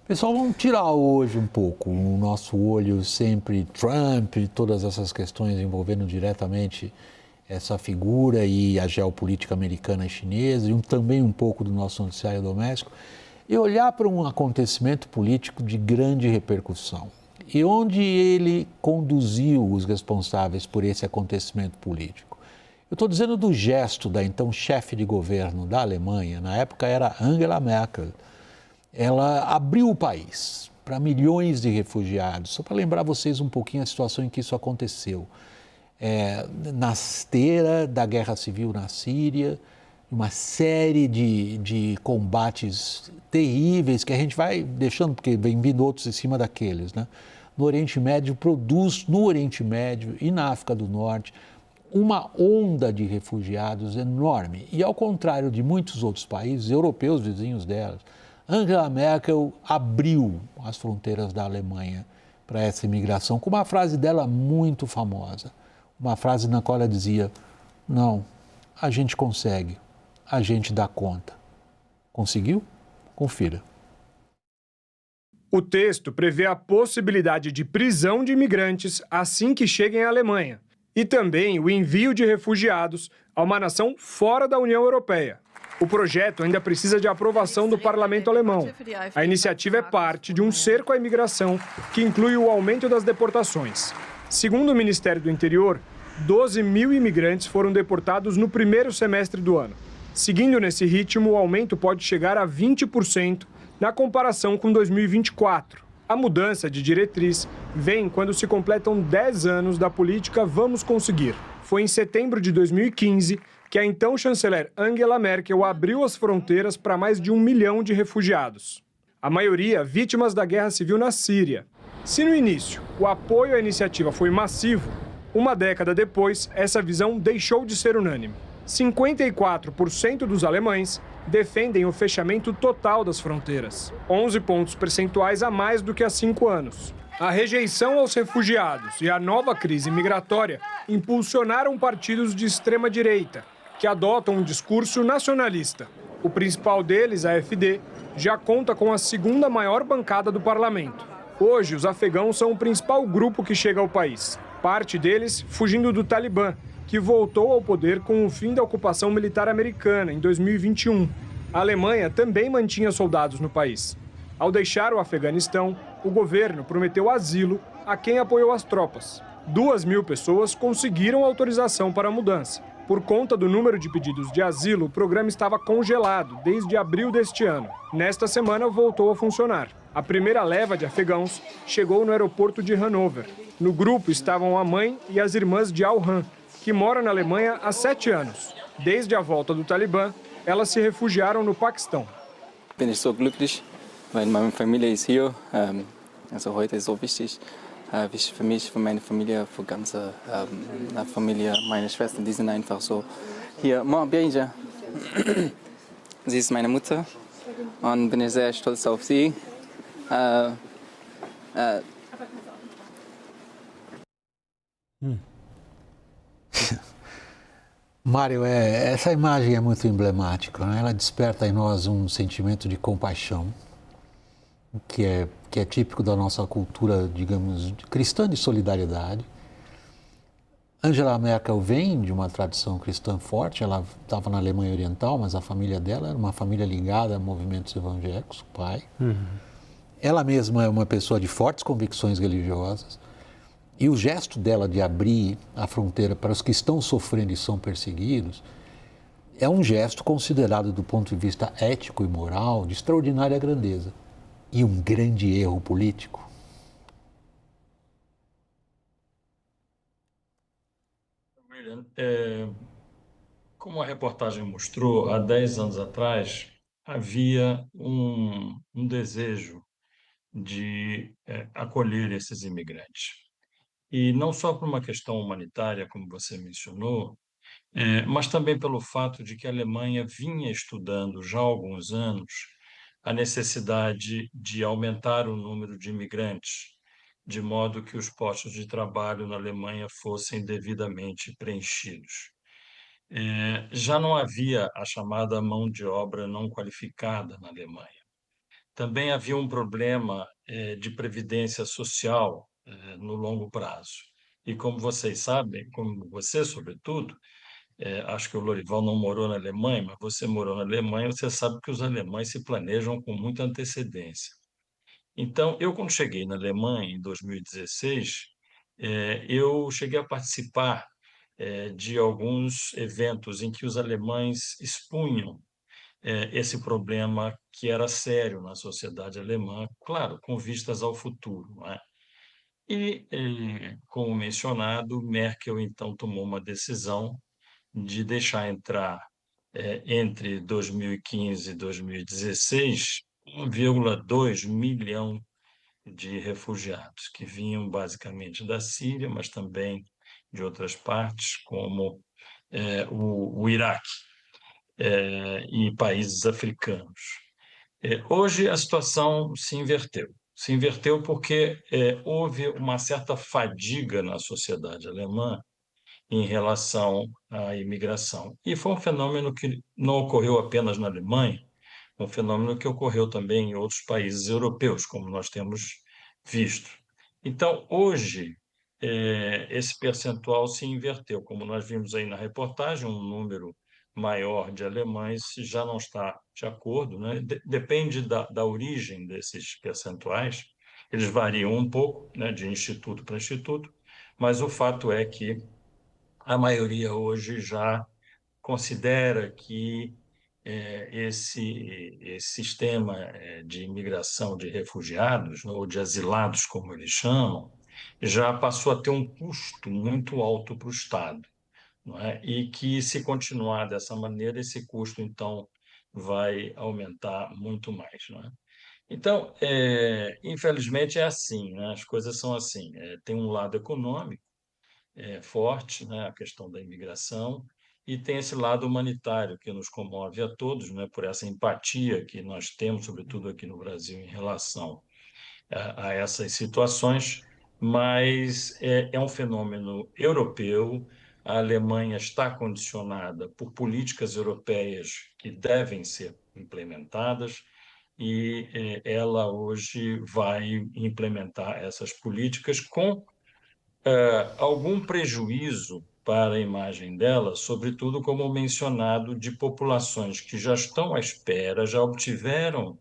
Pessoal, vamos tirar hoje um pouco o nosso olho sempre Trump e todas essas questões envolvendo diretamente essa figura e a geopolítica americana e chinesa e também um pouco do nosso noticiário doméstico e olhar para um acontecimento político de grande repercussão e onde ele conduziu os responsáveis por esse acontecimento político. Eu estou dizendo do gesto da então chefe de governo da Alemanha, na época era Angela Merkel. Ela abriu o país para milhões de refugiados. Só para lembrar vocês um pouquinho a situação em que isso aconteceu. Na esteira da guerra civil na Síria, uma série de combates terríveis que a gente vai deixando, porque vem vindo outros em cima daqueles, né? No Oriente Médio, produz no Oriente Médio e na África do Norte uma onda de refugiados enorme. E ao contrário de muitos outros países europeus vizinhos delas, Angela Merkel abriu as fronteiras da Alemanha para essa imigração, com uma frase dela muito famosa. Uma frase na qual ela dizia: não, a gente consegue, a gente dá conta. Conseguiu? Confira. O texto prevê a possibilidade de prisão de imigrantes assim que cheguem à Alemanha e também o envio de refugiados a uma nação fora da União Europeia. O projeto ainda precisa de aprovação do parlamento alemão. A iniciativa é parte de um cerco à imigração que inclui o aumento das deportações. Segundo o Ministério do Interior, 12 mil imigrantes foram deportados no primeiro semestre do ano. Seguindo nesse ritmo, o aumento pode chegar a 20% na comparação com 2024. A mudança de diretriz vem quando se completam 10 anos da política Vamos Conseguir. Foi em setembro de 2015 que a então chanceler Angela Merkel abriu as fronteiras para mais de 1 milhão de refugiados. A maioria vítimas da guerra civil na Síria. Se no início o apoio à iniciativa foi massivo, uma década depois essa visão deixou de ser unânime. 54% dos alemães defendem o fechamento total das fronteiras, 11 pontos percentuais a mais do que há 5 anos. A rejeição aos refugiados e a nova crise migratória impulsionaram partidos de extrema-direita, que adotam um discurso nacionalista. O principal deles, a AfD, já conta com a segunda maior bancada do parlamento. Hoje, os afegãos são o principal grupo que chega ao país. Parte deles fugindo do Talibã, que voltou ao poder com o fim da ocupação militar americana em 2021. A Alemanha também mantinha soldados no país. Ao deixar o Afeganistão, o governo prometeu asilo a quem apoiou as tropas. 2 mil pessoas conseguiram autorização para a mudança. Por conta do número de pedidos de asilo, o programa estava congelado desde abril deste ano. Nesta semana, voltou a funcionar. A primeira leva de afegãos chegou no aeroporto de Hanover. No grupo estavam a mãe e as irmãs de Alhan, que moram na Alemanha há 7 anos. Desde a volta do Talibã, elas se refugiaram no Paquistão. Bin ich so glücklich, weil meine Familie ist hier. Also heute ist so wichtig. Wichtig für mich, für meine Familie, für ganze Familie, meine Schwestern, die sind einfach so hier. Sie ist meine Mutter und bin ich sehr stolz auf sie. Mário, essa imagem é muito emblemática, né? Ela desperta em nós um sentimento de compaixão, que é típico da nossa cultura, digamos, cristã de solidariedade. Angela Merkel vem de uma tradição cristã forte, ela estava na Alemanha Oriental, mas a família dela era uma família ligada a movimentos evangélicos, o pai. Ela mesma é uma pessoa de fortes convicções religiosas. E o gesto dela de abrir a fronteira para os que estão sofrendo e são perseguidos é um gesto considerado, do ponto de vista ético e moral, de extraordinária grandeza. E um grande erro político. William, como a reportagem mostrou, há 10 anos atrás havia um desejo de acolher esses imigrantes. E não só por uma questão humanitária, como você mencionou, mas também pelo fato de que a Alemanha vinha estudando já há alguns anos a necessidade de aumentar o número de imigrantes, de modo que os postos de trabalho na Alemanha fossem devidamente preenchidos. Já não havia a chamada mão de obra não qualificada na Alemanha. também havia um problema de previdência social no longo prazo. E como vocês sabem, como você, sobretudo, acho que o Lorival não morou na Alemanha, mas você morou na Alemanha, você sabe que os alemães se planejam com muita antecedência. Então, eu, quando cheguei na Alemanha, em 2016, eu cheguei a participar de alguns eventos em que os alemães expunham esse problema que era sério na sociedade alemã, claro, com vistas ao futuro, não é? E, como mencionado, Merkel então tomou uma decisão de deixar entrar entre 2015 e 2016 1,2 milhão de refugiados que vinham basicamente da Síria, mas também de outras partes, como o Iraque e países africanos. Hoje a situação se inverteu. Se inverteu porque houve uma certa fadiga na sociedade alemã em relação à imigração. E foi um fenômeno que não ocorreu apenas na Alemanha, um fenômeno que ocorreu também em outros países europeus, como nós temos visto. Então, hoje, esse percentual se inverteu. Como nós vimos aí na reportagem, um número maior de alemães já não está de acordo, né? Depende da origem desses percentuais, eles variam um pouco, né, de instituto para instituto, mas o fato é que a maioria hoje já considera que esse sistema de imigração de refugiados, ou de asilados, como eles chamam, já passou a ter um custo muito alto para o Estado, não é? E que, se continuar dessa maneira, esse custo, então, vai aumentar muito mais, não é? Então, infelizmente, é assim, né? As coisas são assim. Tem um lado econômico, forte, né, a questão da imigração, e tem esse lado humanitário que nos comove a todos, né, por essa empatia que nós temos, sobretudo aqui no Brasil, em relação a essas situações, mas é um fenômeno europeu. A Alemanha está condicionada por políticas europeias que devem ser implementadas, e ela hoje vai implementar essas políticas com algum prejuízo para a imagem dela, sobretudo, como mencionado, de populações que já estão à espera, já obtiveram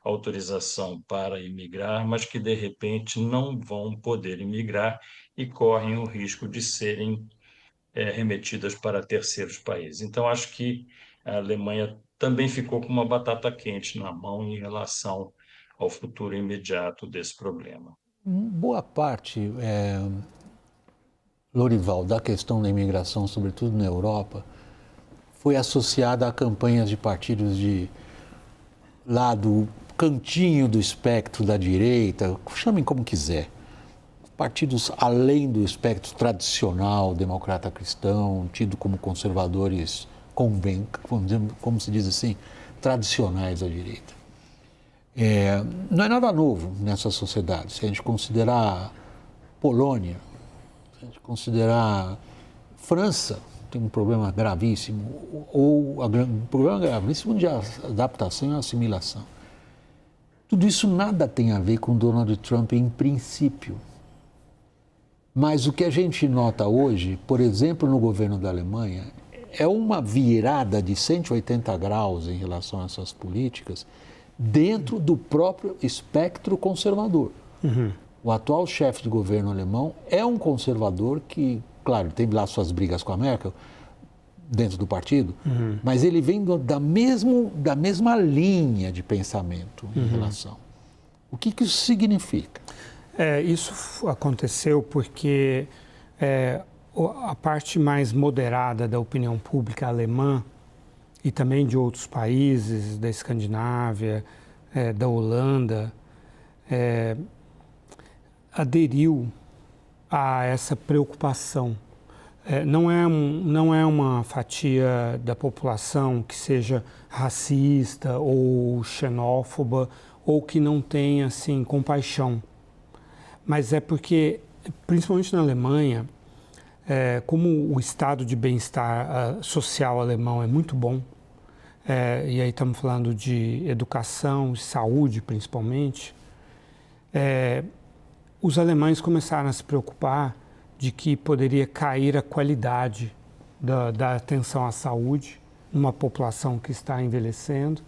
autorização para imigrar, mas que, de repente, não vão poder imigrar e correm o risco de serem remetidas para terceiros países. Então, acho que a Alemanha também ficou com uma batata quente na mão em relação ao futuro imediato desse problema. Boa parte, Lorival, da questão da imigração, sobretudo na Europa, foi associada a campanhas de partidos lá do cantinho do espectro da direita, chamem como quiser. Partidos além do espectro tradicional, democrata-cristão, tido como conservadores, como se diz assim, tradicionais da direita. Não é nada novo nessa sociedade. Se a gente considerar Polônia, se a gente considerar França, tem um problema gravíssimo, ou um problema gravíssimo de adaptação e assimilação. Tudo isso nada tem a ver com Donald Trump em princípio. Mas o que a gente nota hoje, por exemplo, no governo da Alemanha, é uma virada de 180 graus em relação a essas políticas dentro do próprio espectro conservador. Uhum. O atual chefe de governo alemão é um conservador que, claro, teve lá suas brigas com a Merkel, dentro do partido, mas ele vem da mesma linha de pensamento em relação. O que isso significa? Isso aconteceu porque a parte mais moderada da opinião pública alemã e também de outros países, da Escandinávia, da Holanda, aderiu a essa preocupação. Não é uma fatia da população que seja racista ou xenófoba ou que não tenha, assim, compaixão. Mas é porque, principalmente na Alemanha, como o estado de bem-estar social alemão é muito bom, e aí estamos falando de educação, saúde principalmente, os alemães começaram a se preocupar de que poderia cair a qualidade da atenção à saúde numa população que está envelhecendo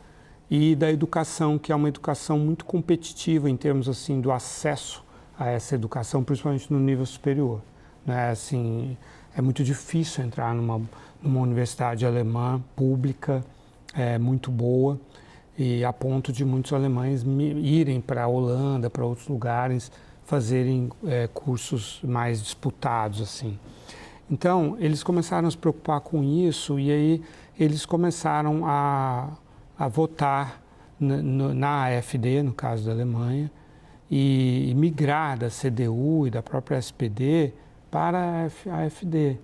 e da educação, que é uma educação muito competitiva em termos assim do acesso a essa educação, principalmente no nível superior, né? Assim, é muito difícil entrar numa universidade alemã pública muito boa, e a ponto de muitos alemães irem para a Holanda, para outros lugares, fazerem cursos mais disputados assim. Então, eles começaram a se preocupar com isso e aí eles começaram a votar na AfD, no caso da Alemanha, e migrar da CDU e da própria SPD para a AfD.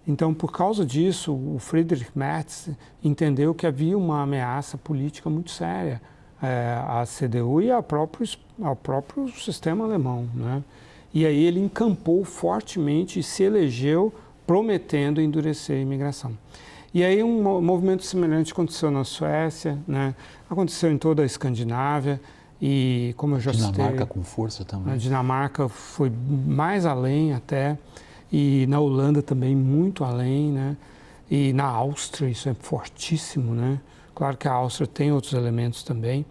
Então, por causa disso, o Friedrich Merz entendeu que havia uma ameaça política muito séria à CDU e ao próprio sistema alemão, né? E aí ele encampou fortemente e se elegeu prometendo endurecer a imigração. E aí um movimento semelhante aconteceu na Suécia, né? Aconteceu em toda a Escandinávia e, como eu já citei... Dinamarca com força também. A Dinamarca foi mais além até, e na Holanda também muito além, né? E na Áustria isso é fortíssimo, né? Claro que a Áustria tem outros elementos também,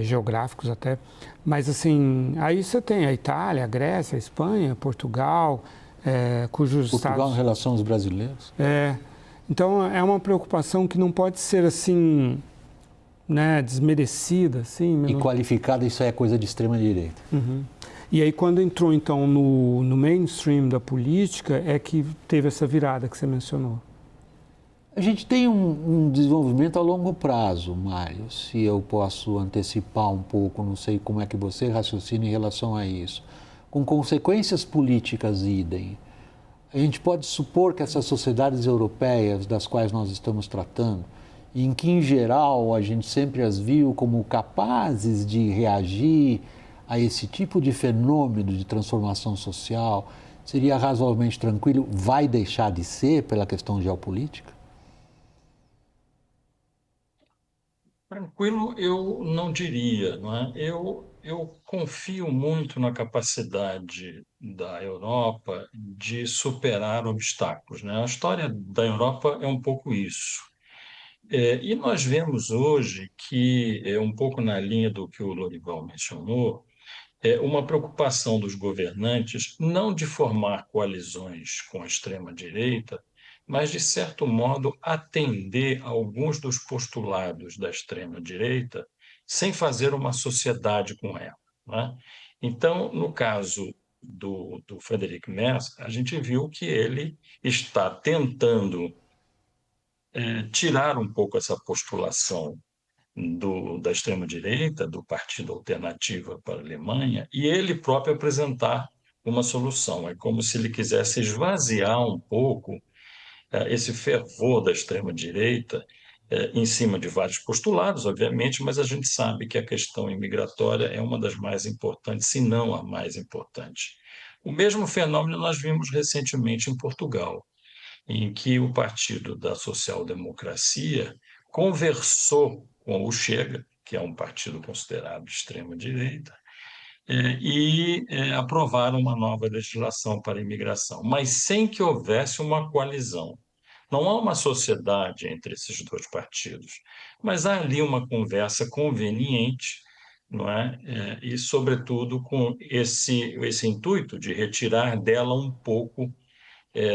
geográficos até, mas assim, aí você tem a Itália, a Grécia, a Espanha, Portugal, cujos Portugal estados... em relação aos brasileiros? Então é uma preocupação que não pode ser assim, né, desmerecida, assim. E qualificada, isso é coisa de extrema direita. Uhum. E aí quando entrou então no mainstream da política é que teve essa virada que você mencionou. A gente tem um desenvolvimento a longo prazo, Mário, se eu posso antecipar um pouco, não sei como é que você raciocina em relação a isso. Com consequências políticas idem, a gente pode supor que essas sociedades europeias das quais nós estamos tratando, em que em geral a gente sempre as viu como capazes de reagir a esse tipo de fenômeno de transformação social, seria razoavelmente tranquilo, vai deixar de ser pela questão geopolítica? Tranquilo, eu não diria, não é? Eu confio muito na capacidade da Europa de superar obstáculos, né? A história da Europa é um pouco isso. E nós vemos hoje que, um pouco na linha do que o Lorival mencionou, uma preocupação dos governantes não de formar coalizões com a extrema-direita, mas, de certo modo, atender a alguns dos postulados da extrema-direita sem fazer uma sociedade com ela, né? Então, no caso do Friedrich Merz, a gente viu que ele está tentando tirar um pouco essa postulação da extrema-direita, do Partido Alternativa para a Alemanha, e ele próprio apresentar uma solução. É como se ele quisesse esvaziar um pouco esse fervor da extrema-direita em cima de vários postulados, obviamente, mas a gente sabe que a questão imigratória é uma das mais importantes, se não a mais importante. O mesmo fenômeno nós vimos recentemente em Portugal, em que o Partido da Social-Democracia conversou com o Chega, que é um partido considerado de extrema-direita, e aprovaram uma nova legislação para a imigração, mas sem que houvesse uma coalizão. Não há uma sociedade entre esses dois partidos, mas há ali uma conversa conveniente, não é? E, sobretudo, com esse intuito de retirar dela um pouco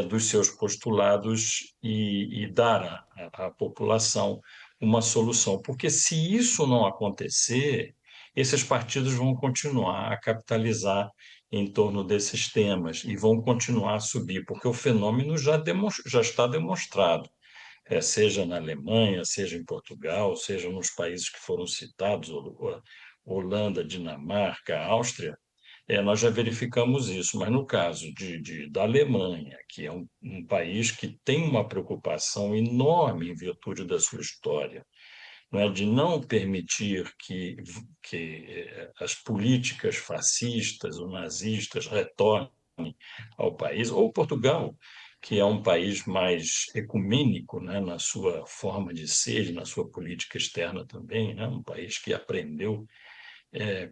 dos seus postulados e dar à população uma solução. Porque se isso não acontecer, esses partidos vão continuar a capitalizar em torno desses temas e vão continuar a subir, porque o fenômeno já está demonstrado, seja na Alemanha, seja em Portugal, seja nos países que foram citados, Holanda, Dinamarca, Áustria. Nós já verificamos isso, mas no caso da Alemanha, que é um país que tem uma preocupação enorme em virtude da sua história, não é, de não permitir que as políticas fascistas ou nazistas retornem ao país, ou Portugal, que é um país mais ecumênico, né, na sua forma de ser, na sua política externa também, né, um país que aprendeu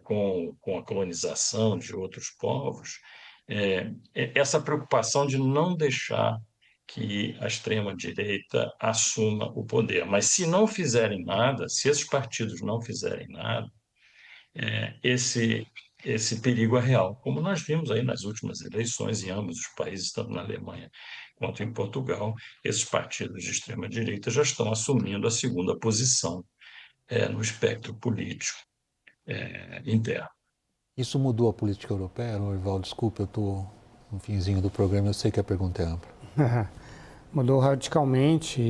com a colonização de outros povos, essa preocupação de não deixar que a extrema-direita assuma o poder. Mas se não fizerem nada, se esses partidos não fizerem nada, esse perigo é real, como nós vimos aí nas últimas eleições em ambos os países, tanto na Alemanha quanto em Portugal, esses partidos de extrema-direita já estão assumindo a segunda posição no espectro político interno. Isso mudou a política europeia, Lorival? Desculpe, eu estou no finzinho do programa, eu sei que a pergunta é ampla. Mudou radicalmente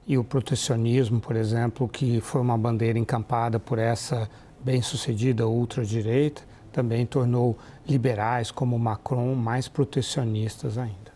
e o protecionismo, por exemplo, que foi uma bandeira encampada por essa bem-sucedida ultradireita, também tornou liberais como Macron mais protecionistas ainda.